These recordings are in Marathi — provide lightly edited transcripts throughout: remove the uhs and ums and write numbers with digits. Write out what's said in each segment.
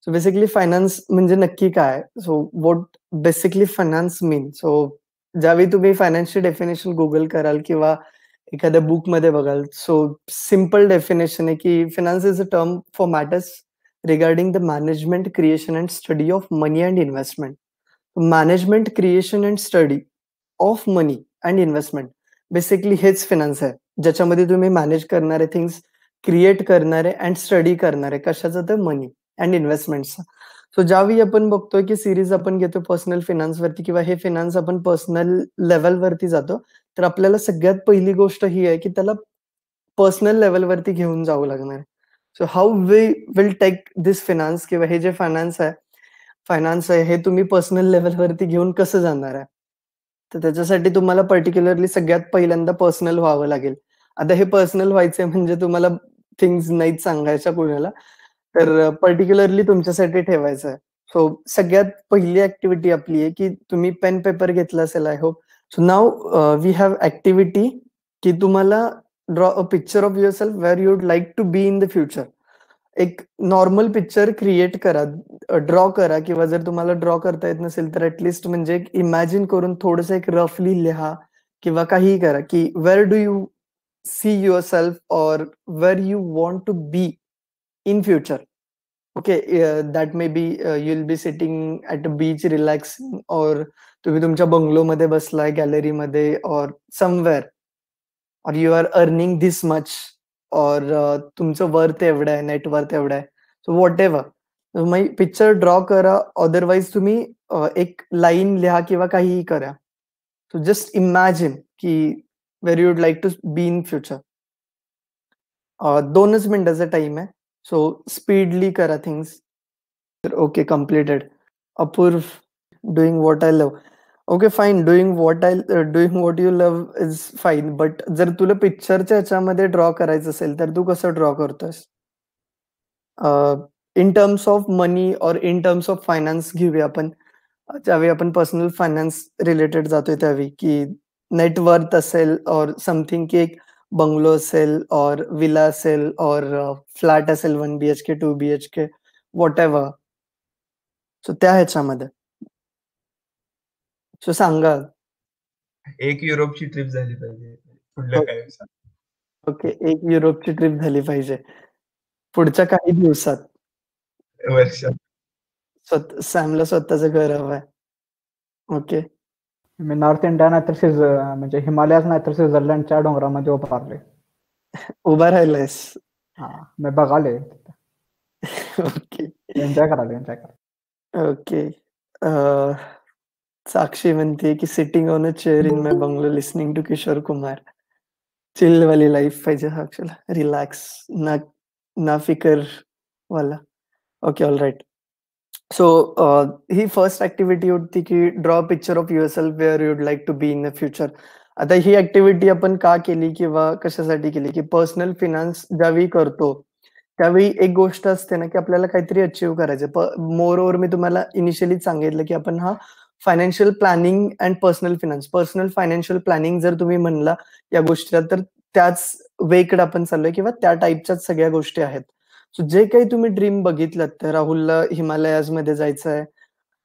सो बेसिकली फायनान्स म्हणजे नक्की काय? So what basically finance mean? So ज्यावेळी तुम्ही फायनान्सची डेफिनिशन Google कराल किंवा एखाद्या बुकमध्ये बघाल, सो सिंपल डेफिनिशन आहे की finance is a term for matters regarding the management, creation end study of money end investment. Management, creation end study of money end investment. Basically हेच फायनान्स आहे. ज्याच्यामध्ये तुम्ही मॅनेज करणारे थिंग्स, क्रिएट करणारे एंड स्टडी करणारे. कशाचं? तर मनी एंड इन्व्हेस्टमेंट्सचं. सो ज्यावेळी आपण बघतोय की सीरीज आपण घेतो पर्सनल फायनान्सवरती किंवा हे फायनान्स आपण पर्सनल लेव्हलवरती जातो, तर आपल्याला सगळ्यात पहिली गोष्ट ही आहे की त्याला पर्सनल लेव्हलवरती घेऊन जावं लागणार आहे. So how we will take this finance किंवा हे जे फायनान्स आहे हे तुम्ही पर्सनल लेव्हलवरती घेऊन कसं जाणार आहे? तर त्याच्यासाठी तुम्हाला पर्टिक्युलरली सगळ्यात पहिल्यांदा पर्सनल व्हावं लागेल. आता हे पर्सनल व्हायचंय म्हणजे तुम्हाला थिंग्स नाहीच सांगायच्या कोणाला. तर पर्टिक्युलरली तुमच्यासाठी ठेवायचं आहे. सो सगळ्यात पहिली ॲक्टिव्हिटी आपली आहे, की तुम्ही पेन पेपर घेतला असेल I hope. So now we have activity की तुम्हाला draw a picture of yourself where you would like to be in the future. एक नॉर्मल पिक्चर क्रिएट करा, ड्रॉ करा किंवा जर तुम्हाला ड्रॉ करता येत नसेल तर ॲटलीस्ट म्हणजे एक इमॅजिन करून थोडंसं एक रफली लिहा किंवा काहीही करा, की where do you see yourself or where you want to be in future. Okay, that may be you will be sitting at a beach relaxing or तुम्ही तुमच्या बंगलोमध्ये बसलाय, गॅलरीमध्ये or somewhere or you are earning this much or तुमचं वर्थ एवढं आहे, नेट वर्थ एवढं आहे. So whatever. मग पिक्चर ड्रॉ करा. अदरवाईज तुम्ही एक लाईन लिहा किंवा काहीही करा. सो जस्ट इमॅजिन की wear you would like to be in future. 2च मिनिटाचा टाईम आहे. सो स्पीडली करा things. Okay, completed. Apurva, doing what I love. Okay, fine. Doing what you love is fine. But जर तुला पिक्चरच्या ह्याच्यामध्ये ड्रॉ करायचं असेल, तर तू कसं ड्रॉ करतोयस? इन टर्म्स ऑफ मनी और इन टर्म्स ऑफ फायनान्स घेऊया आपण. ज्यावेळी आपण पर्सनल फायनान्स रिलेटेड जातोय त्यावेळी, की नेट वर्थ असेल और समथिंग की एक बंगलो असेल और विला असेल और फ्लॅट असेल 1 बीएचके, 2 बीएचके, व्हॉटएव्हर. सो त्या ह्याच्यामध्ये. सो सांगा. एक युरोपची ट्रिप झाली पाहिजे पुढल्या काही दिवसात. ओके, एक युरोपची ट्रिप झाली पाहिजे पुढच्या काही दिवसात. वर्षात. सॅमला स्वतःचं घर हवंय. ओके. मी नॉर्थ इंडिया नाहीतर म्हणजे हिमालयात नाहीतर स्वित्झर्लंडच्या डोंगरामध्ये उभारले. उभा राहिलायस? हा, मी बघाले. ओके. एन्जॉय करा. ओके. साक्षी म्हणते की sitting on a chair in my bungalow listening to Kishore Kumar. Chill वाली लाईफ पाहिजे साक्षीला. रिलॅक्स, ना फिकर वाला. Okay, all right. सो ही फर्स्ट ॲक्टिव्हिटी होती की draw a picture of yourself where you would like to be in the future. आता ही ॲक्टिव्हिटी आपण का केली किंवा कशासाठी केली, की पर्सनल फायनान्स ज्यावेळी करतो, त्यावेळी एक गोष्ट असते ना, की आपल्याला काहीतरी अचीव्ह करायचं. मोर ओव्हर मी तुम्हाला इनिशियलीच सांगितलं, की आपण हा financial planning and personal finance, personal financial planning जर तुम्ही म्हणला या गोष्टीला, तर त्याच वेकडे आपण चाललोय किंवा त्या टाइपच्याच सगळ्या गोष्टी आहेत. सो जे काही तुम्ही ड्रीम बघितलं, तर राहुलला हिमालयाजमध्ये जायचं आहे.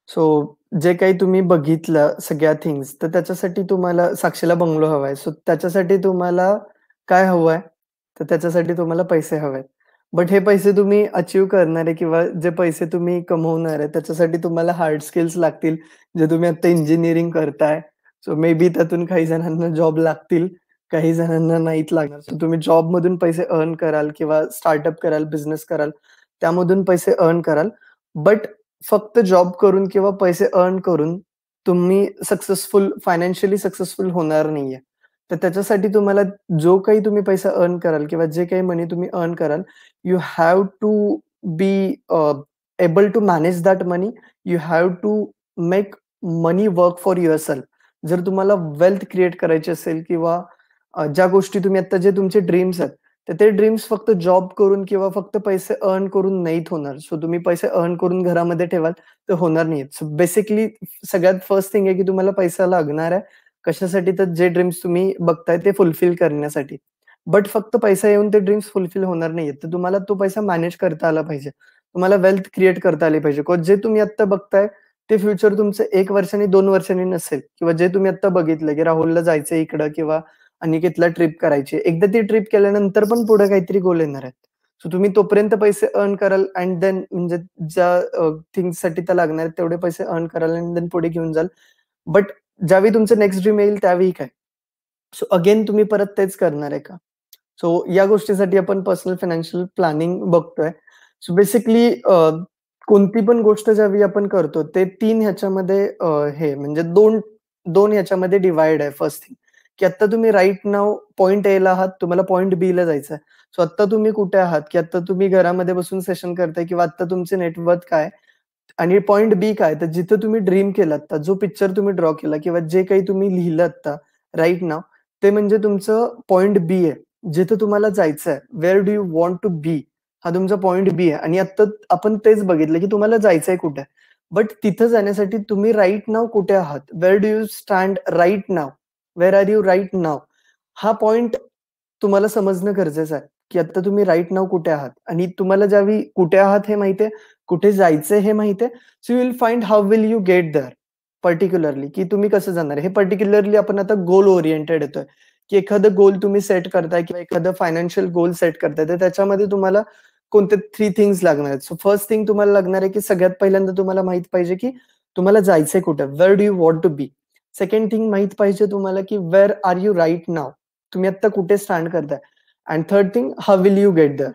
सो जे काही तुम्ही बघितलं सगळ्या थिंग्स, तर त्याच्यासाठी तुम्हाला साक्षीला बंगलो हवाय. सो त्याच्यासाठी तुम्हाला काय हवंय? तर त्याच्यासाठी तुम्हाला पैसे हवेत. बट हे पैसे तुम्ही अचीव्ह करणार आहे किंवा जे पैसे तुम्ही कमवणार आहे, त्याच्यासाठी तुम्हाला हार्ड स्किल्स लागतील, जे तुम्ही आता इंजिनिअरिंग करताय. सो मे बी त्यातून काही जणांना जॉब लागतील, काही जणांना नाहीत लागणार. सो तुम्ही जॉबमधून पैसे अर्न कराल किंवा स्टार्टअप कराल, बिझनेस कराल, त्यामधून पैसे अर्न कराल. बट फक्त जॉब करून किंवा पैसे अर्न करून तुम्ही फायनान्शियली सक्सेसफुल होणार नाहीये. तर त्याच्यासाठी तुम्हाला जो काही तुम्ही पैसा अर्न कराल किंवा जे काही मनी तुम्ही अर्न कराल, you have to be able to manage that money. You have to make money work for yourself. जर तुम्हाला वेल्थ क्रिएट करायची असेल किंवा ज्या गोष्टी तुम्ही आता जे तुमचे ड्रीम्स आहेत, तर ते ड्रीम्स फक्त जॉब करून किंवा फक्त पैसे अर्न करून नाहीत होणार. सो तुम्ही पैसे अर्न करून घरामध्ये ठेवाल तर होणार नाहीत. सो बेसिकली सगळ्यात फर्स्ट थिंग आहे की तुम्हाला पैसा लागणार आहे. कशासाठी? तर जे ड्रीम्स तुम्ही बघताय ते फुलफिल करण्यासाठी. बट फक्त पैसा येऊन ते ड्रीम्स फुलफिल होणार नाहीयेत. तर तुम्हाला तो पैसा मॅनेज करता आला पाहिजे. तुम्हाला वेल्थ क्रिएट करता आली पाहिजे. जे तुम्ही आता बघताय ते फ्युचर तुमचं 1 वर्षांनी 2 वर्षांनी नसेल किंवा जे तुम्ही आता बघितलं की राहुलला जायचंय इकडं किंवा अनिकेतला ट्रिप करायची. एकदा ती ट्रिप केल्यानंतर पण पुढे काहीतरी गोल येणार आहेत. सो तुम्ही तोपर्यंत पैसे अर्न कराल अँड देन म्हणजे ज्या थिंग्ससाठी त्या लागणार आहेत तेवढे पैसे अर्न कराल अँड देन पुढे घेऊन जाल. बट ज्यावेळी तुमचं नेक्स्ट ड्रीम येईल त्यावेळी काय? सो अगेन तुम्ही परत तेच करणार आहे का? सो या गोष्टीसाठी आपण पर्सनल फायनान्शियल प्लॅनिंग बघतोय. सो बेसिकली कोणती पण गोष्ट ज्यावेळी आपण करतो ते 3 ह्याच्यामध्ये हे म्हणजे 2 ह्याच्यामध्ये डिव्हाइड आहे. फर्स्ट थिंग की आता तुम्ही राइट नाऊ पॉइंट ए ला आहात, तुम्हाला पॉइंट बी ला जायचं आहे. सो आता तुम्ही कुठे आहात? की आता तुम्ही घरामध्ये बसून सेशन करताय किंवा आता तुमचे नेटवर्थ काय आणि पॉइंट बी काय? तर जिथं तुम्ही ड्रीम केलं आता, जो पिक्चर तुम्ही ड्रॉ केला किंवा जे काही तुम्ही लिहिलं आता राइट नाऊ, ते म्हणजे तुमचं पॉइंट बी आहे. जिथं तुम्हाला जायचंय. Where do you want to be? हा तुमचा पॉइंट बी आहे आणि आता आपण तेच बघितलं की तुम्हाला जायचंय कुठे? बट तिथं जाण्यासाठी तुम्ही राइट नाऊ कुठे आहात? Wear do you stand right now? Wear are you right now? हा पॉइंट तुम्हाला समजणं गरजेचं आहे, की आता तुम्ही राइट नाऊ कुठे आहात आणि तुम्हाला ज्यावेळी कुठे आहात हे माहितीये, कुठे जायचंय हे माहितीये. So you will find how will you get there particularly की तुम्ही कसं जाणार आहे. हे पर्टिक्युलरली आपण आता गोल ओरिएंटेड येतोय, की एखादं गोल तुम्ही सेट करताय किंवा एखादं फायनान्शियल गोल सेट करताय, तर त्याच्यामध्ये तुम्हाला कोणते 3 थिंग्स लागणार आहेत. सो फर्स्ट थिंग तुम्हाला लागणार आहे, की सगळ्यात पहिल्यांदा तुम्हाला माहित पाहिजे, की तुम्हाला जायचंय कुठे? Where do you want to be? Second thing माहित पाहिजे तुम्हाला, की where are you right now? तुम्ही आता कुठे स्टँड करताय? And third thing how will you get there?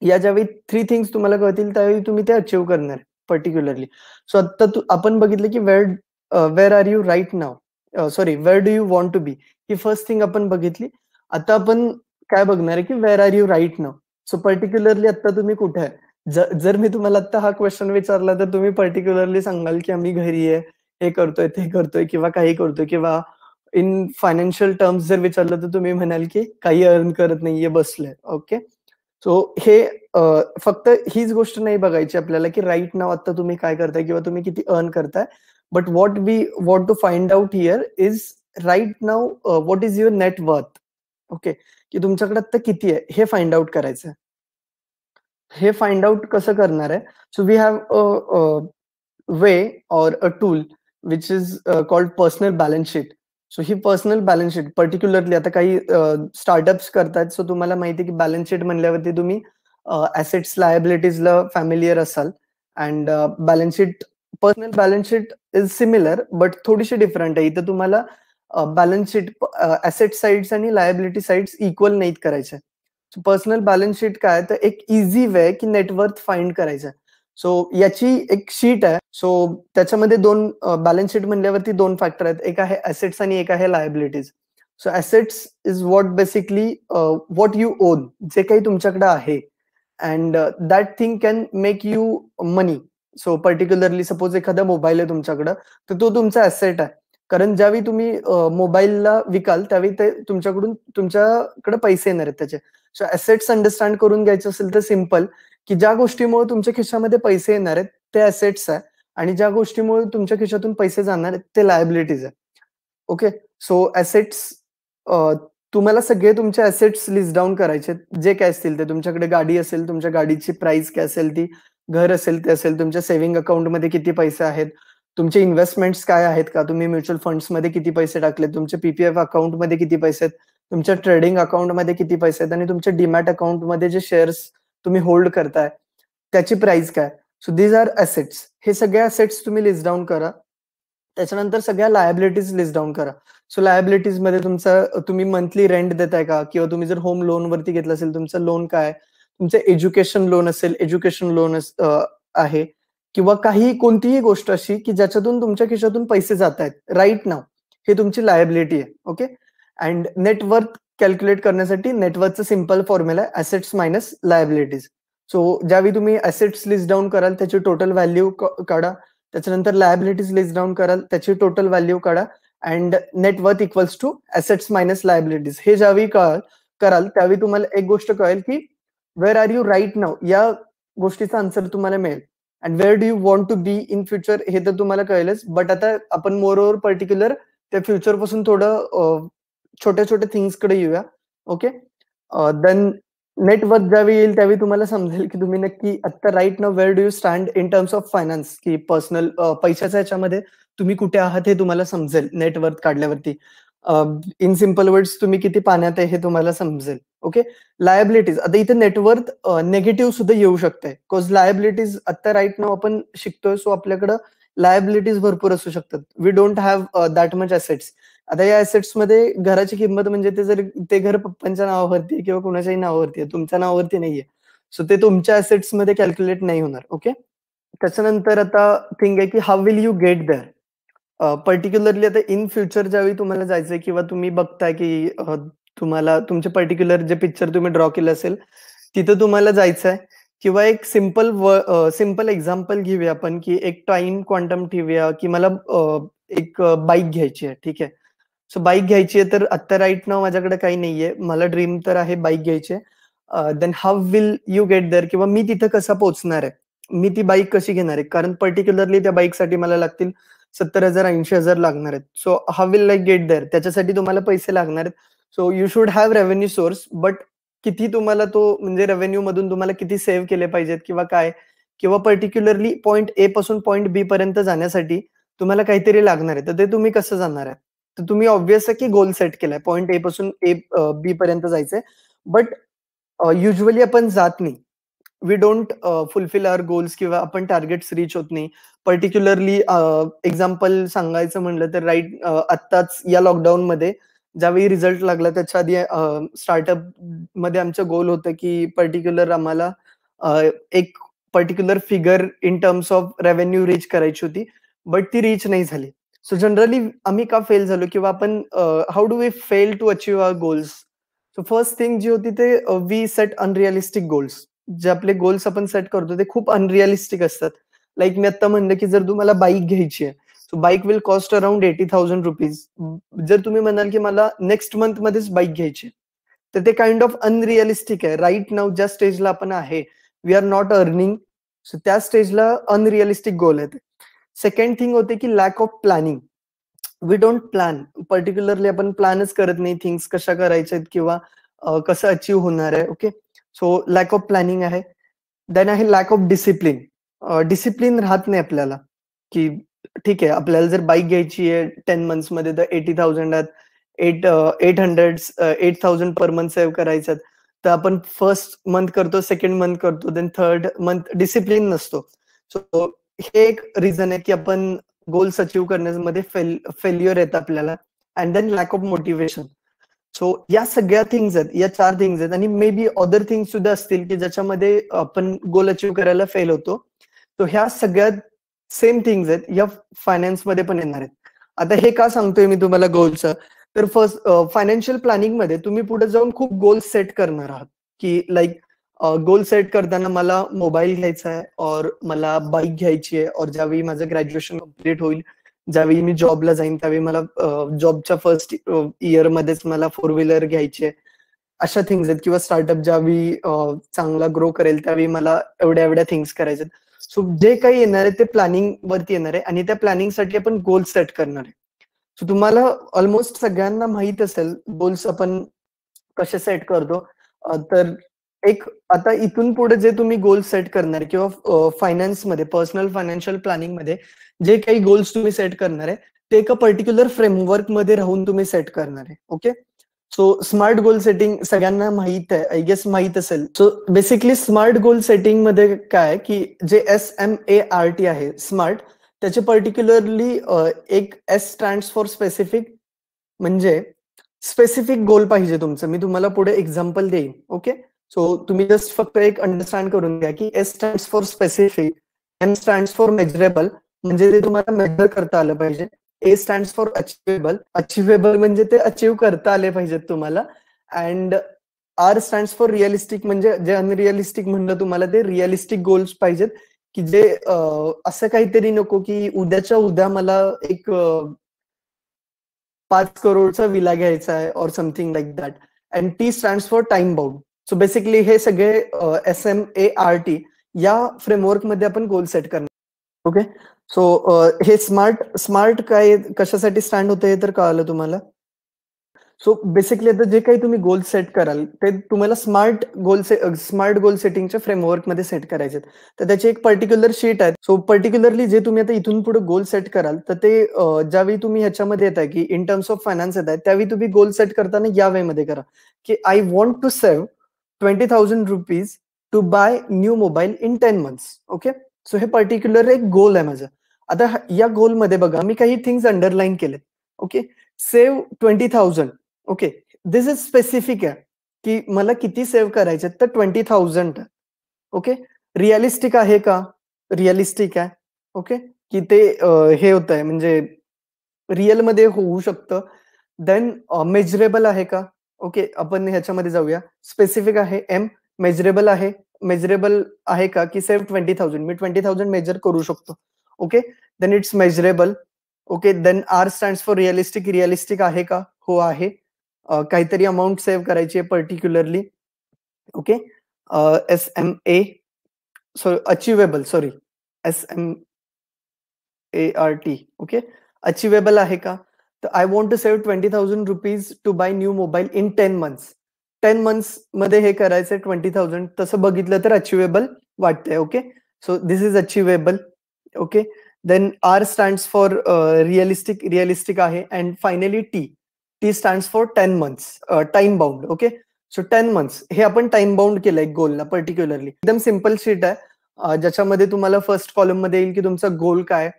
या ज्यावेळी 3 थिंग्स तुम्हाला कळतील त्यावेळी तुम्ही ते अचीव्ह करणार पर्टिक्युलरली. सो आता आपण बघितलं, की where are you right now? Sorry where do you want to be? ही फर्स्ट थिंग आपण बघितली. आता आपण काय बघणार आहे, की where are you right now? So particularly आता तुम्ही कुठे आहे? जर मी तुम्हाला आता हा क्वेश्चन विचारला तर तुम्ही पर्टिक्युलरली सांगाल, की आम्ही घरी आहे, हे करतोय, ते करतोय किंवा काही करतोय किंवा इन फायनान्शियल टर्म्स जर विचारलं तर तुम्ही म्हणाल, की काही अर्न करत नाहीये, बसलोय. ओके. सो हे फक्त हीच गोष्ट नाही बघायची आपल्याला, की राइट नाऊ आता तुम्ही काय करताय किंवा तुम्ही किती अर्न करताय. But what we want to find out here is right now what is your net worth? Okay. की तुमच्याकडे आता किती आहे हे फाइंड आउट करायचं आहे. हे फाइंड आउट कसं करणार आहे? So we have a way or a tool which is called personal balance sheet. So ही पर्सनल बॅलन्स शीट पर्टिक्युलरली आता काही स्टार्टअप्स करतात. सो तुम्हाला माहिती आहे, की बॅलन्स शीट म्हणल्यावरती तुम्ही ॲसेट्स, लायबिलिटीजला फॅमिलियर असाल and balance sheet personal balance sheet is similar but थोडीशी डिफरंट आहे. इथं तुम्हाला बॅलन्स शीट ॲसेट साइड्स आणि लायबिलिटी साइड्स इक्वल नाहीत करायचे. सो पर्सनल बॅलन्स शीट काय तर एक ईझी वे की नेटवर्थ फाइंड करायचं. सो याची एक शीट आहे. सो त्याच्यामध्ये 2 बॅलन्स शीट म्हणल्यावरती 2 फॅक्टर आहेत. एक आहे ॲसेट्स आणि एक आहे liabilities. So assets is what basically what you on, जे काही तुमच्याकडे आहे and that thing can make you money. So particularly suppose एखादा मोबाईल आहे तुमच्याकडं, तर तो तुमचा ॲसेट आहे. कारण ज्यावेळी तुम्ही मोबाईलला विकाल त्यावेळी ते तुमच्याकडे पैसे येणार आहेत त्याचे. सो ॲसेट्स अंडरस्टँड करून घ्यायचं असेल तर सिंपल, की ज्या गोष्टीमुळे तुमच्या खिशामध्ये पैसे येणार आहेत ते ॲसेट्स आहे आणि ज्या गोष्टीमुळे तुमच्या खिशातून पैसे जाणार आहेत ते लायबिलिटीज आहे. ओके. सो ॲसेट्स तुम्हाला सगळे तुमचे ॲसेट्स लिस्ट डाउन करायचे. जे काय असतील ते तुमच्याकडे गाडी असेल, तुमच्या गाडीची प्राइस काय असेल ती, घर असेल ते असेल, तुमच्या सेव्हिंग अकाउंटमध्ये किती पैसे आहेत, तुमचे इन्व्हेस्टमेंट्स काय आहेत का, तुम्ही म्युच्युअल फंड्समध्ये किती पैसे टाकलेत, तुमच्या पीपीएफ अकाउंटमध्ये किती पैसे आहेत, तुमच्या ट्रेडिंग अकाउंटमध्ये किती पैसे आहेत आणि तुमच्या डीमॅट अकाउंटमध्ये जे शेअर्स तुम्ही होल्ड करताय त्याची प्राइस काय. So these are assets. हे सगळे ॲसेट्स तुम्ही लिस्ट डाउन करा. त्याच्यानंतर सगळ्या लायबिलिटीज लिस्ट डाउन करा. सो लायबिलिटीज मध्ये तुम्ही मंथली रेंट देताय का किंवा तुम्ही जर होम लोन वरती घेतलं असेल तुमचं लोन काय, तुमचं एज्युकेशन लोन असेल एज्युकेशन लोन आहे किंवा कोणतीही गोष्ट अशी की ज्याच्यातून तुमच्या खिशातून पैसे जात आहेत राईट नाव, हे तुमची लायबिलिटी आहे. ओके. अँड नेटवर्थ कॅल्क्युलेट करण्यासाठी नेटवर्थचं सिंपल फॉर्म्युला आहे ॲसेट्स मायनस लायबिलिटीज. सो ज्यावेळी तुम्ही ॲसेट्स लिस्ट डाउन कराल त्याची टोटल व्हॅल्यू काढा, त्याच्यानंतर लायबिलिटीज लिस्ट डाउन कराल त्याची टोटल व्हॅल्यू काढा and net worth equals to assets minus liabilities. हे ज्यावेळी कराल त्यावेळी तुम्हाला एक गोष्ट कळेल की where are you right now, या गोष्टीचा आन्सर तुम्हाला मिळेल. And where do you want to be in future हे तर तुम्हाला कळेलच. बट आता आपण मोर ओव्हर पर्टिक्युलर त्या फ्युचर पासून थोडं छोट्या छोट्या थिंग्स कडे येऊया. ओके. देन नेट वर्थ ज्यावेळी येईल त्यावेळी तुम्हाला समजेल की तुम्ही नक्की आता right now where do you stand in terms of finance, की पर्सनल पैशाच्या ह्याच्यामध्ये तुम्ही कुठे आहात हे तुम्हाला समजेल नेट वर्थ काढल्यावरती. इन सिंपल वर्ड्स तुम्ही किती पाण्यात आहे हे तुम्हाला समजेल. ओके. लायबिलिटीज, आता इथे नेटवर्थ निगेटिव्ह सुद्धा येऊ शकते, बिकॉज लायबिलिटीज आता राईट नाउ आपण शिकतोय, सो आपल्याकडं लायबिलिटीज भरपूर असू शकतात. We don't have that much assets. आता या असेट्स मध्ये घराची किंमत म्हणजे ते घर पप्पांच्या नावावरती किंवा कुणाच्याही नावावरती आहे, तुमच्या नावावरती नाहीये. सो ते तुमच्या असेट्स मध्ये कॅल्क्युलेट नाही होणार. ओके. त्याच्यानंतर आता थिंग आहे की how will you get there. Particularly आता इन फ्युचर ज्यावेळी तुम्हाला जायचंय किंवा तुम्ही बघताय की तुम्हाला तुमचे पर्टिक्युलर जे पिक्चर तुम्ही ड्रॉ केलं असेल तिथं तुम्हाला जायचंय, किंवा एक सिंपल एक्झाम्पल घेऊया आपण, की एक टाइम क्वांटम ठेवूया की मला एक बाईक घ्यायची आहे. ठीक आहे. सो बाईक घ्यायची आहे, तर आता राईट नाव माझ्याकडे काही नाहीये. मला ड्रीम तर आहे बाईक घ्यायची आहे. Then how will you get there, किंवा मी तिथं कसा पोहोचणार आहे, मी ती बाईक कशी घेणार आहे, कारण पर्टिक्युलरली त्या बाईकसाठी मला लागतील 70,000 80,000 लागणार आहेत. So how will I get there, त्याच्यासाठी तुम्हाला पैसे लागणार आहेत. So you should have revenue source, but किती तुम्हाला तो म्हणजे रेव्हेन्यू मधून तुम्हाला किती सेव्ह केले पाहिजेत किंवा काय, किंवा पर्टिक्युलरली पॉइंट ए पासून पॉइंट बी पर्यंत जाण्यासाठी तुम्हाला काहीतरी लागणार आहे, तर ते तुम्ही कसं जाणार आहे. तर तुम्ही ऑब्व्हियस आहे की गोल सेट केलाय, पॉइंट ए पासून बी पर्यंत जायचंय, बट युजली आपण जात नाही. We don't fulfil our goals किंवा आपण टार्गेट्स रीच होत नाही. पर्टिक्युलरली एक्झाम्पल सांगायचं म्हणलं तर राईट आत्ताच या लॉकडाऊन मध्ये ज्यावेळी रिझल्ट लागला त्याच्या आधी स्टार्टअप मध्ये आमचं गोल होतं की पर्टिक्युलर आम्हाला एक particular figure in terms of revenue reach करायची होती, बट ती रीच नाही झाली. सो जनरली आम्ही का फेल झालो, किंवा आपण how do we fail to achieve our goals. So first thing जी होती ते वी सेट अनरिअलिस्टिक गोल्स. जे आपले गोल्स आपण सेट करतो ते खूप अनरिअलिस्टिक असतात. लाईक मी आता म्हणलं की जर तुम्हाला बाईक घ्यायची आहे, so bike will cost around ₹80,000. जर तुम्ही म्हणाल की मला नेक्स्ट मंथ मध्येच बाईक घ्यायची, तर ते काइंड ऑफ अनरिअलिस्टिक आहे. राईट नाउ ज्या स्टेजला आपण आहे, we are not earning, so त्या स्टेजला अनरिअलिस्टिक गोल आहे. सेकंड थिंग होते की lack of planning. We don't plan. Particularly आपण प्लॅनच करत नाही थिंग्स कशा करायच्या किंवा कसं अचीव्ह होणार आहे. Okay. So lakh of planning आहे. देन आहे लॅक ऑफ डिसिप्लिन. डिसिप्लिन राहत नाही आपल्याला, की ठीक आहे आपल्याला जर बाईक घ्यायची आहे 10 मंथ्स मध्ये, तर 80,000 8,000 पर मंथ सेव्ह करायचं, तर आपण फर्स्ट मंथ करतो, सेकंड मंथ करतो, देन थर्ड मंथ डिसिप्लिन नसतो. सो हे एक रिझन आहे की आपण गोल्स अचीव्ह करण्यामध्ये फेल्युअर येतं आपल्याला. And then lack of motivation. So या सगळ्या थिंग्स आहेत, या 4 थिंग्स आहेत, आणि मे बी अदर थिंग्स सुद्धा असतील की ज्याच्यामध्ये आपण गोल अचीव्ह करायला फेल होतो. सो ह्या सगळ्या सेम थिंग्स आहेत, या फायनान्स मध्ये पण येणार आहेत. आता हे का सांगतोय मी तुम्हाला गोलचं, तर फर्स्ट फायनान्शियल प्लॅनिंग मध्ये तुम्ही पुढे जाऊन खूप गोल्स सेट करणार आहात, की लाईक गोल सेट करताना मला मोबाईल घ्यायचा आहे, और मला बाईक घ्यायची आहे, और ज्यावेळी माझं ग्रॅज्युएशन कम्प्लीट होईल, ज्यावेळी मी जॉबला जाईन त्यावेळी मला जॉबच्या फर्स्ट इयर मध्येच मला 4 व्हीलर घ्यायची आहे. अशा थिंग्स आहेत, किंवा स्टार्टअप ज्यावेळी चांगला ग्रो करेल त्यावेळी मला एवढ्या एवढ्या थिंग्स करायचे. सो जे काही येणार आहे ते प्लॅनिंग वरती येणार आहे, आणि त्या प्लॅनिंगसाठी आपण गोल सेट करणार आहे. सो तुम्हाला ऑलमोस्ट सगळ्यांना माहित असेल गोल्स आपण कसे सेट करतो. तर एक आता इथून पुढे जे तुम्ही गोल सेट करणार आहे, किंवा फायनान्समध्ये पर्सनल फायनान्शियल प्लॅनिंग मध्ये जे काही गोल्स तुम्ही सेट करणार आहे ते एका पर्टिक्युलर फ्रेमवर्क मध्ये राहून तुम्ही सेट करणार आहे. Okay. So smart goal setting सगळ्यांना माहित आहे, आय गेस माहित असेल. So basically smart goal setting मध्ये काय की जे SMART आहे स्मार्ट, त्याचे पर्टिक्युलरली एक S स्टँड्स फॉर स्पेसिफिक, म्हणजे स्पेसिफिक गोल पाहिजे तुमचं. मी तुम्हाला पुढे एक्झाम्पल देईन. ओके. सो तुम्ही जस्ट फक्त एक अंडरस्टँड करून घ्या की S stands for specific, M stands for measurable, म्हणजे ते तुम्हाला मेजर करता आलं पाहिजे. A stands for achievable, achievable म्हणजे ते अचीव्ह करता आले पाहिजेत तुम्हाला. And R stands for realistic, म्हणजे जे अनरिअलिस्टिक म्हणलं तुम्हाला ते रिअलिस्टिक गोल्स पाहिजेत, की जे असं काहीतरी नको की उद्याच्या उद्या मला एक 5 करोडचा विला घ्यायचा आहे और something like that. And T stands for time bound. So basically हे सगळे SMART या फ्रेमवर्क मध्ये आपण गोल सेट करणार. ओके. सो हे स्मार्ट काय कशासाठी स्टँड होतं हे तर कळालं तुम्हाला. सो बेसिकली आता जे काही तुम्ही गोल सेट कराल ते तुम्हाला स्मार्ट गोल सेटिंगच्या फ्रेमवर्कमध्ये सेट करायचे आहेत. तर त्याची एक पर्टिक्युलर शीट आहे. सो पर्टिक्युलरली जे तुम्ही आता इथून पुढे गोल सेट कराल तर ते ज्यावेळी तुम्ही ह्याच्यामध्ये येत आहे की इन टर्म्स ऑफ फायनान्स येत आहे त्यावेळी तुम्ही गोल सेट करताना या वे मध्ये करा की I want to save ₹20,000 to buy new mobile in 10 months. Okay, so हे पर्टिक्युलर एक गोल आहे माझं. आता या गोलमध्ये बघा मी काही थिंग्स अंडरलाईन केले. Okay, save 20,000. Okay, this is specific आहे की मला किती सेव्ह करायचे तर 20,000. ओके, रिअलिस्टिक आहे का? रिअलिस्टिक आहे. ओके, की ते हे होत आहे म्हणजे रिअल मध्ये होऊ शकतं. देन मेजरेबल आहे का? ओके, आपण ह्याच्यामध्ये जाऊया. स्पेसिफिक आहे. मेजरेबल आहे. मेजरेबल आहे का की सेव्ह 20,000 मी 20,000 मेजर करू शकतो. Okay, then it's measurable. Okay, then R stands for realistic. Realistic आहे का? हो आहे. काहीतरी अमाऊंट सेव्ह करायची आहे particularly. Okay, SMA achievable SMART. Okay, achievable आहे का? तर I want to save ₹20,000 to buy new mobile in 10 months. 10 months मध्ये हे करायचंय 20,000. तसं बघितलं तर अचिवेबल वाटतंय. Okay, so this is achievable. Okay, then R stands for realistic. Realistic आहे. And finally T stands for 10 months. Time bound. Okay, so 10 months हे आपण टाइम बाउंड केलंय गोलला पर्टिक्युलरली. एकदम सिम्पल शीट आहे ज्याच्यामध्ये तुम्हाला फर्स्ट कॉलम मध्ये येईल की तुमचा गोल काय,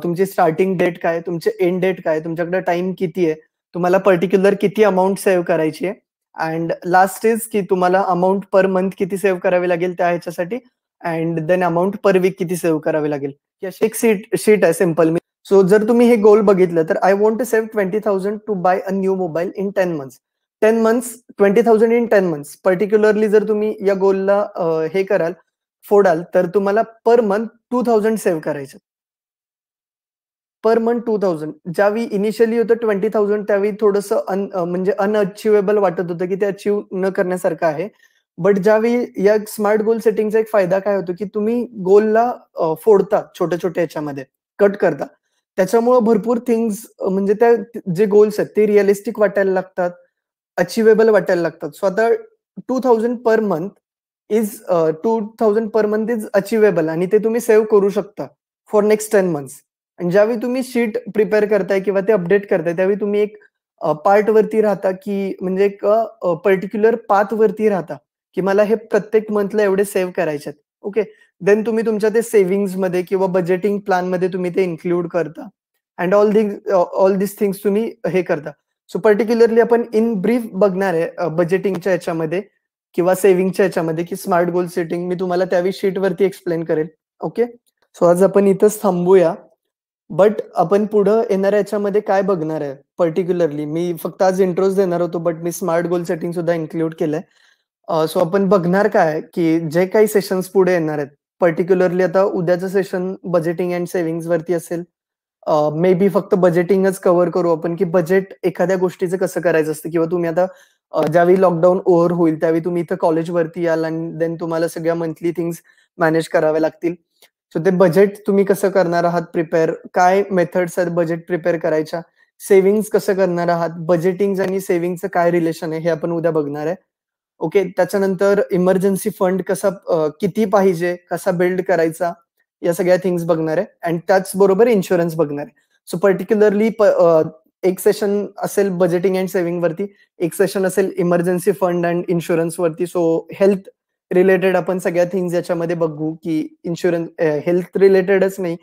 तुमची स्टार्टिंग डेट काय, तुमचे एंड डेट काय, तुमच्याकडे टाइम किती आहे, तुम्हाला पर्टिक्युलर किती अमाऊंट सेव्ह करायची आहे, अँड लास्ट इज की तुम्हाला अमाऊंट पर मंथ किती सेव्ह करावी लागेल त्या ह्याच्यासाठी, and then amount per week किती सेव्ह करावी लागेल. अशी एक शीट आहे सिम्पल. सो जर तुम्ही हे गोल बघितलं तर I want to save 20,000 to buy a new mobile in 10 months. 10 months 20,000 in 10 months. Particularly जर तुम्ही या गोलला हे कराल फोडाल तर तुम्हाला पर मंथ 2,000 सेव्ह करायचे. Per month 2,000. ज्यावेळी इनिशियली होतं 20,000 त्यावेळी थोडंसं म्हणजे अनअचिवेबल वाटत होतं की ते अचीव न करण्यासारखं आहे. बट ज्यावेळी या स्मार्ट गोल सेटिंगचा एक फायदा काय होतो की तुम्ही गोलला फोडता छोट्या छोट्या ह्याच्यामध्ये, कट करता. त्याच्यामुळे भरपूर थिंग्स म्हणजे त्या जे गोल्स आहेत ते रिअलिस्टिक वाटायला लागतात, अचिवेबल वाटायला लागतात. सो आता 2,000 पर मंथ इज अचिवेबल आणि ते तुम्ही सेव्ह करू शकता फॉर नेक्स्ट 10 months. आणि ज्यावेळी तुम्ही शीट प्रिपेअर करताय किंवा ते अपडेट करताय त्यावेळी तुम्ही एक पार्ट वरती राहता की म्हणजे एक पर्टिक्युलर पाथ वरती राहता की मला हे प्रत्येक मंथला एवढे सेव्ह करायचे आहेत. ओके, देन तुम्ही तुमच्या ते सेव्हिंग्स मध्ये किंवा बजेटिंग प्लॅन मध्ये तुम्ही ते इन्क्लूड करता अँड ऑल दिस थिंग्स तुम्ही हे करता. सो पर्टिक्युलरली आपण इन ब्रीफ बघणार आहे बजेटिंगच्या याच्यामध्ये किंवा सेव्हिंगच्या याच्यामध्ये की स्मार्ट गोल सेटिंग मी तुम्हाला त्यावेळी शीट वरती एक्सप्लेन करेल. ओके, सो आज आपण इथंच थांबूया. बट आपण पुढं येणाऱ्या याच्यामध्ये काय बघणार आहे पर्टिक्युलरली, मी फक्त आज इंट्रोज देणार होतो but me smart goal setting सुद्धा इन्क्लूड केलंय. सो आपण बघणार काय की जे काही सेशन्स पुढे येणार आहेत पर्टिक्युलरली आता उद्याचं सेशन बजेटिंग अँड सेव्हिंग्स वरती असेल. मे बी फक्त बजेटिंगच कव्हर करू आपण की बजेट एखाद्या गोष्टीचं कसं करायचं असतं किंवा तुम्ही आता ज्यावेळी लॉकडाऊन ओव्हर होईल त्यावेळी तुम्ही इथं कॉलेजवरती याल आणि देन तुम्हाला सगळ्या मंथली थिंग्स मॅनेज कराव्या लागतील. सो ते बजेट तुम्ही कसं करणार आहात प्रिपेअर, काय मेथड्स आहेत बजेट प्रिपेअर करायच्या, सेव्हिंग्स कसं करणार आहात, बजेटिंग आणि सेव्हिंगचं काय रिलेशन आहे हे आपण उद्या बघणार आहे. ओके, त्याच्यानंतर इमर्जन्सी फंड कसा किती पाहिजे, कसा बिल्ड करायचा, या सगळ्या थिंग्स बघणार आहे. अँड त्याचबरोबर इन्शुरन्स बघणार आहे. सो पर्टिक्युलरली एक सेशन असेल बजेटिंग अँड सेव्हिंग वरती, एक सेशन असेल इमर्जन्सी फंड अँड इन्शुरन्स वरती. सो हेल्थ रिलेटेड आपण सगळ्या थिंग्स याच्यामध्ये बघू की इन्शुरन्स हेल्थ रिलेटेडच नाही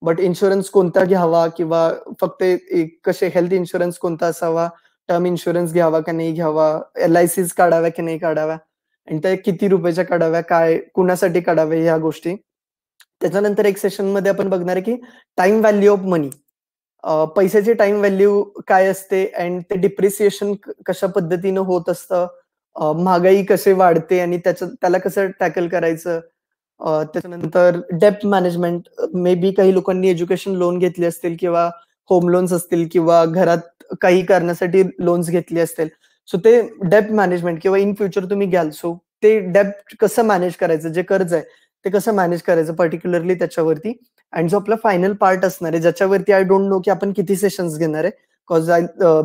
बट इन्शुरन्स कोणता घ्यावा किंवा फक्त कसे हेल्थ इन्शुरन्स कोणता असावा, टर्म इन्शुरन्स घ्यावा का नाही घ्यावा, LICs काढाव्या की नाही काढाव्या, आणि त्या किती रुपयाच्या काढाव्या, काय कुणासाठी काढाव्या, ह्या गोष्टी. त्याच्यानंतर एक सेशन मध्ये आपण बघणार आहे की टाइम व्हॅल्यू ऑफ मनी, पैशाची टाइम व्हॅल्यू काय असते अँड ते डिप्रिसिएशन कशा पद्धतीनं होत असतं, महागाई कसे वाढते आणि त्याला कसं टॅकल करायचं. त्याच्यानंतर डेप्ट मॅनेजमेंट, मे बी काही लोकांनी एज्युकेशन लोन घेतले असतील किंवा होम लोन्स असतील किंवा घरात काही करण्यासाठी लोन्स घेतले असतील. सो ते डेप्ट मॅनेजमेंट किंवा इन फ्युचर तुम्ही घ्याल सो ते डेप्ट कसं मॅनेज करायचं, जे कर्ज आहे ते कसं मॅनेज करायचं पर्टिक्युलरली त्याच्यावरती. आणि जो आपला फायनल पार्ट असणार आहे ज्याच्यावरती आय डोंट नो की आपण किती सेशन्स घेणार आहे बिकॉज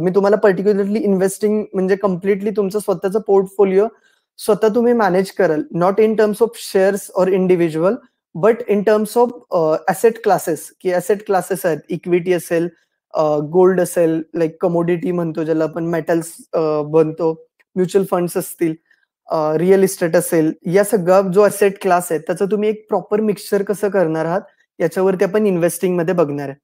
मी तुम्हाला पर्टिक्युलरली इन्व्हेस्टिंग म्हणजे कम्प्लिटली तुमचं स्वतःचं पोर्टफोलिओ स्वतः तुम्ही मॅनेज कराल, not in terms of shares और individual, but in terms of asset classes, की ॲसेट क्लासेस आहेत, इक्विटी असेल, गोल्ड असेल, लाईक कमोडिटी म्हणतो ज्याला आपण, मेटल्स बनतो, म्युच्युअल फंड्स असतील, रिअल इस्टेट असेल, या सगळा जो ॲसेट क्लास आहे त्याचं तुम्ही एक प्रॉपर मिक्सचर कसं करणार आहात याच्यावरती आपण इन्व्हेस्टिंग मध्ये बघणार आहे.